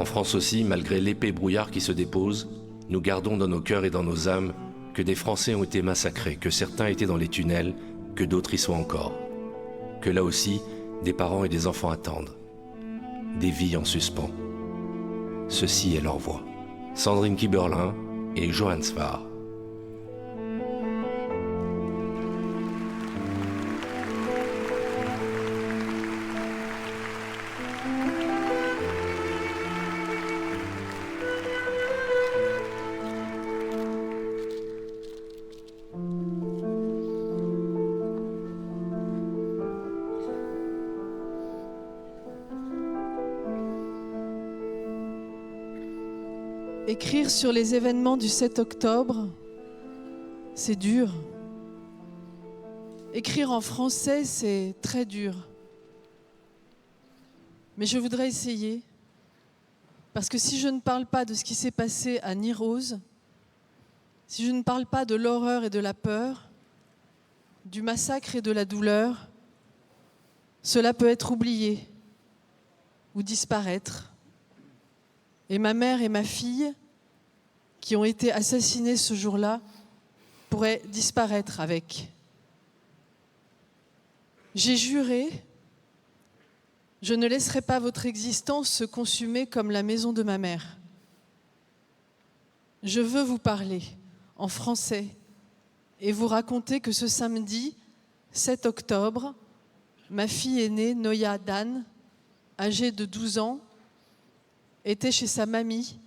En France aussi, malgré l'épais brouillard qui se dépose, nous gardons dans nos cœurs et dans nos âmes que des Français ont été massacrés, que certains étaient dans les tunnels, que d'autres y sont encore. Que là aussi, des parents et des enfants attendent. Des vies en suspens. Ceci est leur voix. Sandrine Kiberlin et Johann Svar. Écrire sur les événements du 7 octobre, c'est dur. Écrire en français, c'est très dur. Mais je voudrais essayer, parce que si je ne parle pas de ce qui s'est passé à Niroz, si je ne parle pas de l'horreur et de la peur, du massacre et de la douleur, cela peut être oublié ou disparaître. Et ma mère et ma fille, qui ont été assassinées ce jour-là, pourraient disparaître avec. J'ai juré, je ne laisserai pas votre existence se consumer comme la maison de ma mère. Je veux vous parler en français et vous raconter que ce samedi 7 octobre, ma fille aînée, Noya Dan, âgée de 12 ans, était chez sa mamie,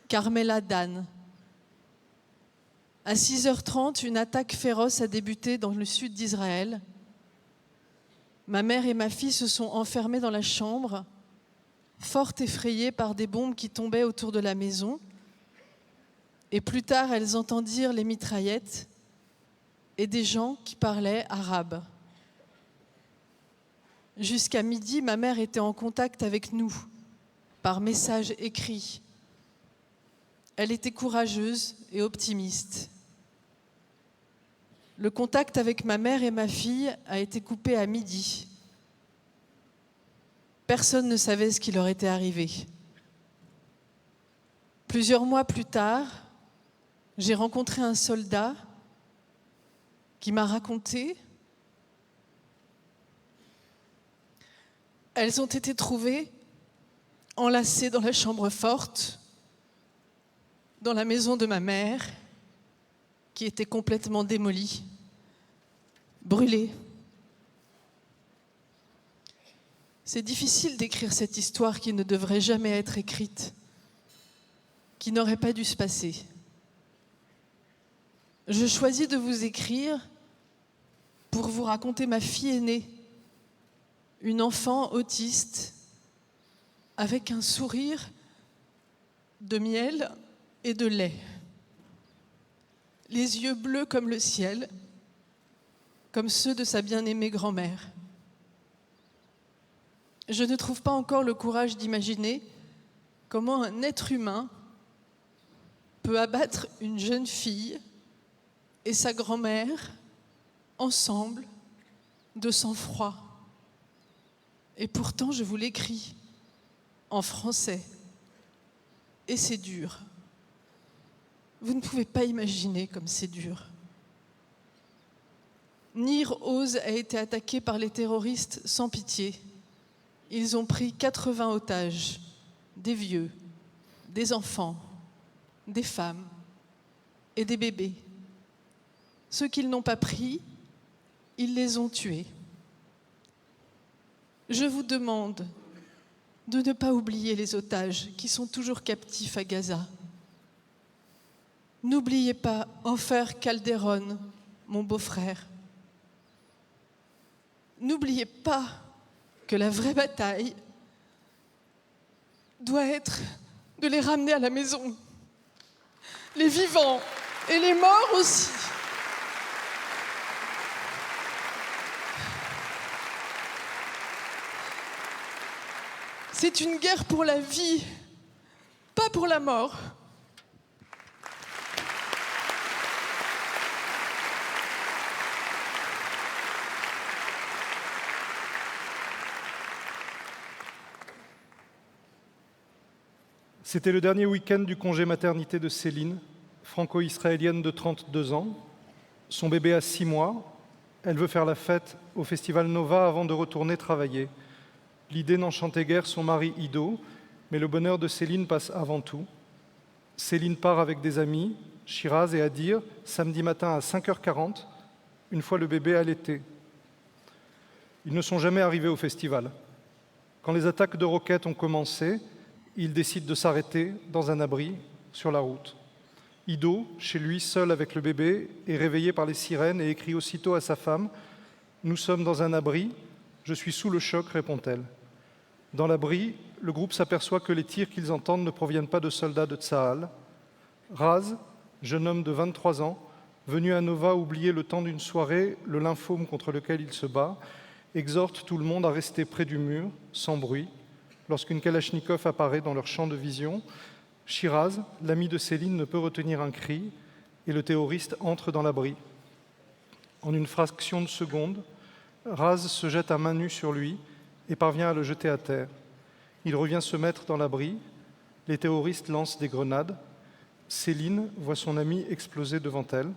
Carmela Dan. À 6h30, une attaque féroce a débuté dans le sud d'Israël. Ma mère et ma fille se sont enfermées dans la chambre, fort effrayées par des bombes qui tombaient autour de la maison. Et plus tard, elles entendirent les mitraillettes et des gens qui parlaient arabe. Jusqu'à midi, ma mère était en contact avec nous, par message écrit. Elle était courageuse et optimiste. Le contact avec ma mère et ma fille a été coupé à midi. Personne ne savait ce qui leur était arrivé. Plusieurs mois plus tard, j'ai rencontré un soldat qui m'a raconté. Elles ont été trouvées enlacées dans la chambre forte, dans la maison de ma mère, qui était complètement démolie, brûlée. C'est difficile d'écrire cette histoire qui ne devrait jamais être écrite, qui n'aurait pas dû se passer. Je choisis de vous écrire pour vous raconter ma fille aînée, une enfant autiste, avec un sourire de miel et de lait. Les yeux bleus comme le ciel, comme ceux de sa bien-aimée grand-mère. Je ne trouve pas encore le courage d'imaginer comment un être humain peut abattre une jeune fille et sa grand-mère ensemble de sang-froid. Et pourtant, je vous l'écris en français. Et c'est dur. Vous ne pouvez pas imaginer comme c'est dur. Nir Oz a été attaqué par les terroristes sans pitié. Ils ont pris 80 otages, des vieux, des enfants, des femmes et des bébés. Ceux qu'ils n'ont pas pris, ils les ont tués. Je vous demande de ne pas oublier les otages qui sont toujours captifs à Gaza. N'oubliez pas Enfer Calderon, mon beau-frère. N'oubliez pas que la vraie bataille doit être de les ramener à la maison. Les vivants et les morts aussi. C'est une guerre pour la vie, pas pour la mort. C'était le dernier week-end du congé maternité de Céline, franco-israélienne de 32 ans. Son bébé a 6 mois. Elle veut faire la fête au festival Nova avant de retourner travailler. L'idée n'enchantait guère son mari Ido, mais le bonheur de Céline passe avant tout. Céline part avec des amis, Shiraz et Adir, samedi matin à 5h40, une fois le bébé allaité. Ils ne sont jamais arrivés au festival. Quand les attaques de roquettes ont commencé, ils décident de s'arrêter dans un abri sur la route. Ido, chez lui, seul avec le bébé, est réveillé par les sirènes et écrit aussitôt à sa femme « Nous sommes dans un abri, je suis sous le choc », répond-elle. Dans l'abri, le groupe s'aperçoit que les tirs qu'ils entendent ne proviennent pas de soldats de Tsahal. Raz, jeune homme de 23 ans, venu à Nova oublier le temps d'une soirée le lymphome contre lequel il se bat, exhorte tout le monde à rester près du mur, sans bruit. Lorsqu'une Kalachnikov apparaît dans leur champ de vision, Shiraz, l'ami de Céline, ne peut retenir un cri et le terroriste entre dans l'abri. En une fraction de seconde, Raz se jette à main nue sur lui et parvient à le jeter à terre. Il revient se mettre dans l'abri. Les terroristes lancent des grenades. Céline voit son ami exploser devant elle.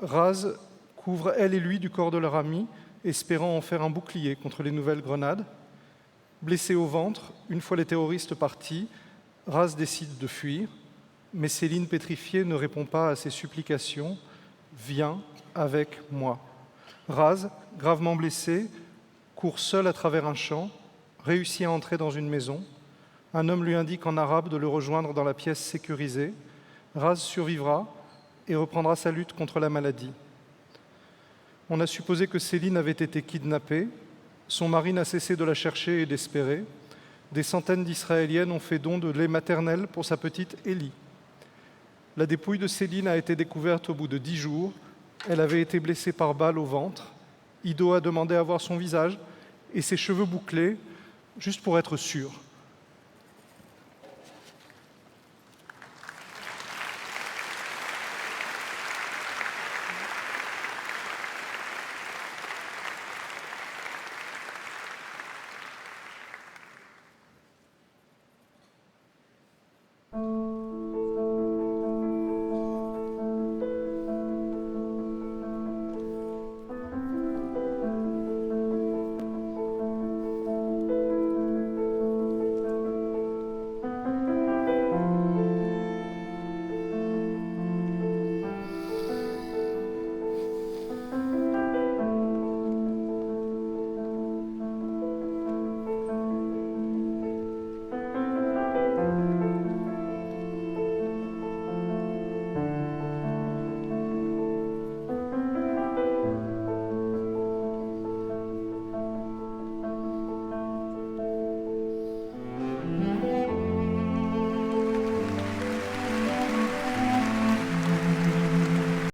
Raz couvre elle et lui du corps de leur ami, espérant en faire un bouclier contre les nouvelles grenades. Blessé au ventre, une fois les terroristes partis, Raz décide de fuir, mais Céline, pétrifiée, ne répond pas à ses supplications. « Viens avec moi ». Raz, gravement blessé, court seul à travers un champ, réussit à entrer dans une maison. Un homme lui indique en arabe de le rejoindre dans la pièce sécurisée. Raz survivra et reprendra sa lutte contre la maladie. On a supposé que Céline avait été kidnappée. Son mari n'a cessé de la chercher et d'espérer. Des centaines d'Israéliennes ont fait don de lait maternel pour sa petite Ellie. La dépouille de Céline a été découverte au bout de 10 jours. Elle avait été blessée par balle au ventre. Ido a demandé à voir son visage et ses cheveux bouclés, juste pour être sûr.